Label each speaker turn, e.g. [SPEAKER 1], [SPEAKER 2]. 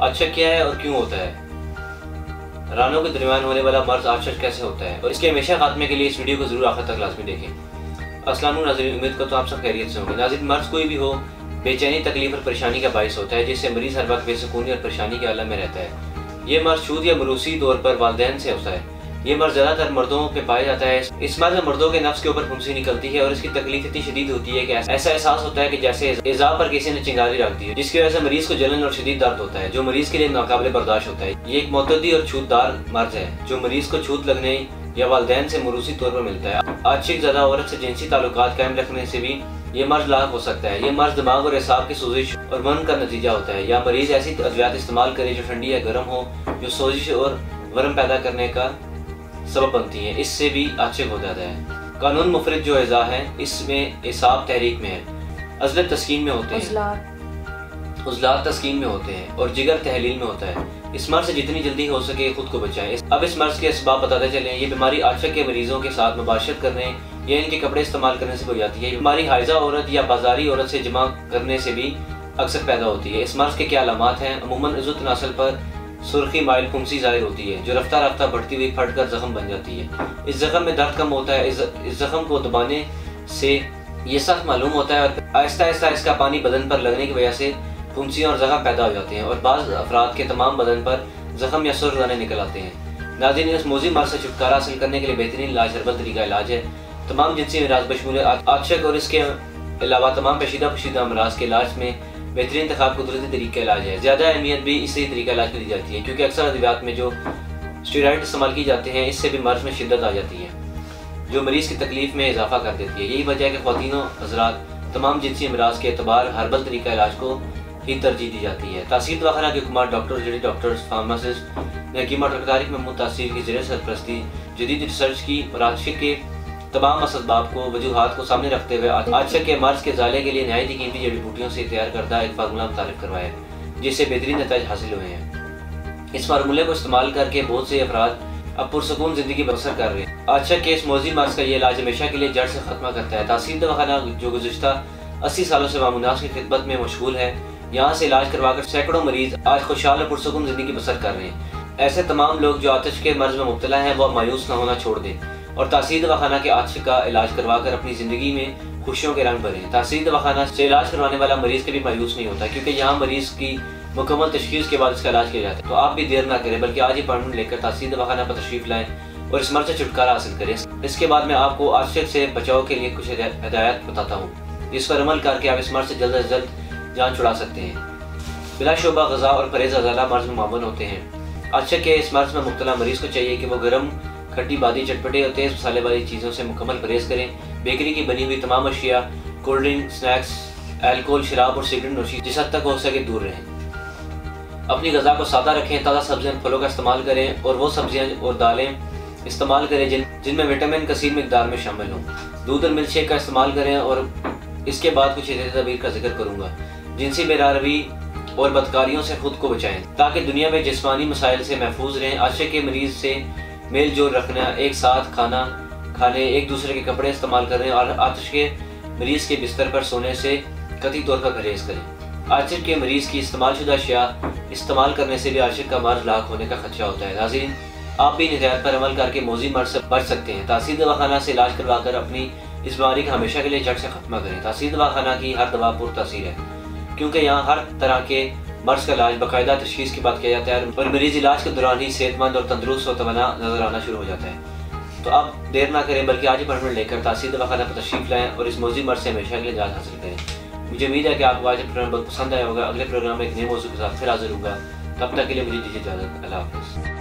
[SPEAKER 1] आशक क्या है और क्यों होता है? रानों के दरमियान होने वाला मर्ज आशक कैसे होता है और इसके हमेशा खात्मे के लिए इस वीडियो को जरूर आखिर तक लाजमी देखें। अस्सलाम वालेकुम नाज़रीन, उम्मीद करता हूँ आप सब खैरियत से होंगे। नाज़रीन, मर्ज कोई भी हो बेचैनी, तकलीफ और परेशानी का बाइस होता है, जिससे मरीज हर वक्त बेसुकूनी और परेशानी के आलम में रहता है। ये मर्ज छूत या मरूसी तौर पर वालिदैन से होता है। ये मर्ज ज़्यादातर मर्दों पे पाया जाता है। इस मर्ज में मर्दों के नफ्स के ऊपर फुंसी निकलती है और इसकी तकलीफ इतनी शदीद होती है कि ऐसा एहसास होता है कि जैसे एज़ा पर किसी ने चिंगारी रख दी है, जिसकी वजह से मरीज को जलन और शदीद दर्द होता है, जो मरीज के लिए नाकाबिले बर्दाश्त होता है। ये एक मुतअद्दी और छूतदार मर्ज है जो मरीज को छूत लगने या वालिदैन से मरूसी तौर पर मिलता है। आशिक ज़्यादा औरत से जिनसी ताल्लुकात कायम रखने से भी ये मर्ज लाक हो सकता है। ये मर्ज दिमाग और एसाब की सोजिश और मन का नतीजा होता है, या मरीज ऐसी अद्वियात इस्तेमाल करे जो ठंडी या गर्म हो, जो सोजिश और वरम पैदा करने का सबब बनती है, इससे भी आशिक हो जाता है। कानून मुफरिद जो एज़ा है इसमें एसाब तहरीक में है, अज़लत तस्कीन में होते हैं, उज़लात तस्कीन में होते हैं और जिगर तहलील में होता है। इस मर्ज से जितनी जल्दी हो सके खुद को बचाएं। अब इस मर्ज के असबाब बताते चलें। ये बीमारी आशिक के मरीजों के साथ मुबाशरत करने या इनके कपड़े इस्तेमाल करने से हो जाती है। बीमारी हाइजा औरत या बाजारी औरत से जमा करने से भी अक्सर पैदा होती है। इस मर्ज के क्या अलामात हैं? अमूमन इज़्ज़त नस्ल पर सुर्खी माइल फुंसी जाहिर होती है, जो रफ्ता रफ्ता बढ़ती हुई फट कर जख्म बन जाती है। इस जख्म में दर्द कम होता है। इस जख्म को दबाने से ये सख्त मालूम होता है और आहिस्ता आहिस्ता इसका पानी बदन पर लगने की वजह से फुंसियाँ और जख्म पैदा हो जाते हैं और बाज़ अफराद के तमाम बदन पर जख्म या सुर्ख दाने निकल आते हैं। नाज़रीन, इस मोज़ी मर्ज से छुटकारा हासिल करने के लिए बेहतरीन इलाज हर्बल तरीका इलाज है। तमाम जिनसी अमराज बशमूल आशिक और इसके अलावा तमाम पेचीदा अमराज के इलाज में बेहतरीन इंतखाब कुदरती तरीका इलाज है। ज़्यादा अहमियत भी इसी तरीका इलाज को दी जाती है, क्योंकि अक्सर अद्वियात में जो स्टेरॉइड इस्तेमाल की जाते हैं इससे भी मर्ज में शिद्दत आ जाती है, जो मरीज़ की तकलीफ में इजाफा कर देती है। यही वजह है कि ख़वातीनो हज़रात तमाम जिनसी अमराज के एतबार हर्बल तरीका इलाज को ही तरजीह दी जाती है। तासीर दवाखाना के हुकूमत डॉक्टर, जड़ी डॉक्टर्स, फार्मासिस्ट ने हकीमत और तारीख महमूद तासीर की ज़रिए सरपरस्ती जदीद रिसर्च की और आशिक के तमाम असबाब को वजूहात को सामने रखते हुए आशिक के मर्ज के ज़ाले के लिए नहायत कीमती जड़ी बूटियों से तैयार करदा एक फार्मूला मुतारिफ करवाया, जिससे बेहतरीन नतीजे हासिल हुए हैं। इस फार्मूले को इस्तेमाल करके बहुत से अफराद अब पुरसकून ज़िंदगी बसर कर रहे हैं। आशिक के इस मोज़ी मर्ज का ये इलाज हमेशा के लिए जड़ से ख़त्म करता है। तासीर दवाखाना जो गुज़िश्ता 80 सालों से मामूनास की खिदमत में मशगूल है, यहाँ से इलाज करवाकर सैकड़ों मरीज आज खुशहाल और पुरसकून ज़िंदगी बसर कर रहे हैं। ऐसे तमाम लोग जो आतिश के मर्ज में मुब्तला हैं वो मायूस न होना छोड़ दें और तासीर दवाखाना के आशिक का इलाज करवाकर अपनी ज़िंदगी में खुशियों के रंग भरें। तासीर दवाखाना से इलाज करवाने वाला मरीज़ कभी मायूस नहीं होता, क्योंकि यहाँ मरीज़ की मुकम्मल तशखीस के बाद इसका इलाज किया जाता है। तो आप भी देर ना करें, बल्कि आज ही अपॉइंटमेंट लेकर तासीर दवाखाना पर तशरीफ़ लाएँ और इस मर्ज से छुटकारा हासिल करें। इसके बाद मैं आपको आशिक से बचाव के लिए कुछ हिदायत बताता हूँ, जिस पर अमल करके आप इस मर्ज से जल्द अज जल्द जान छुड़ा सकते हैं। बिलाशुबा ग़ज़ा और परहेज़ अज़ाला मर्ज में मामून होते हैं। आशिक के इस मर्ज में मुब्तला मरीज़ को चाहिए कि वो गर्म, खट्टी, बादी, चटपटे और तेज़ मसाले वाली चीज़ों से मुकम्मल परहेज़ करें। बेकरी की बनी हुई तमाम अशिया, कोल्ड ड्रिंक, स्नैक्स, अल्कोहल, शराब और सिगरेट नोशी जिस हद तक हो सके दूर रहें। अपनी ग़ज़ा को सादा रखें, ताज़ा सब्जियाँ और फलों का इस्तेमाल करें और वो सब्जियाँ और दालें इस्तेमाल करें जिनमें विटामिन कसीर मिकदार में शामिल हों। दूध और मिल्क शेक का इस्तेमाल करें और इसके बाद कुछ तदबीर का जिक्र करूँगा। जिनसी बेरारवी और बदकारियों से खुद को बचाएं ताकि दुनिया में जिस्मानी मसाइल से महफूज रहें। आशिक के मरीज़ से मेल जोल रखना, एक साथ खाना खाने, एक दूसरे के कपड़े इस्तेमाल करें और आतिश के मरीज़ के बिस्तर पर सोने से कतई तौर पर परहेज़ करें। आशिक के मरीज़ की इस्तेमालशुदा अशिया इस्तेमाल करने से भी आशिक का मर्ज लाक होने का खदशा होता है। नाज़रीन, आप भी हिदायत पर अमल करके मोज़ी मर्ज से बच सकते हैं। तासीर दवाखाना से इलाज करवाकर अपनी इस बीमारी का हमेशा के लिए जड़ से ख़त्म करें। तासीर दवाखाना की हर दवा पुरतासीर है, क्योंकि यहाँ हर तरह के मर्ज का इलाज बाकायदा तशखीस के बाद किया जाता है और मरीज इलाज के दौरान ही सेहतमंद और तंदुरुस्त और तवाना नजर आना शुरू हो जाता है। तो आप देर ना करें, बल्कि आज ही अपॉइंटमेंट लेकर तासीर दवाखाना पर तशरीफ लाएं और इस मोज़ी मर्ज से हमेशा के लिए इलाज हासिल करें। मुझे उम्मीद है कि आपको आज प्रोग्राम बहुत पसंद आया होगा। अगले प्रोग्राम में एक नए मौजूद के साथ फिर हाजिर होगा। तब तक के लिए मुझे दीजिए इजाज़त। अल्लाह हाफ़िज़।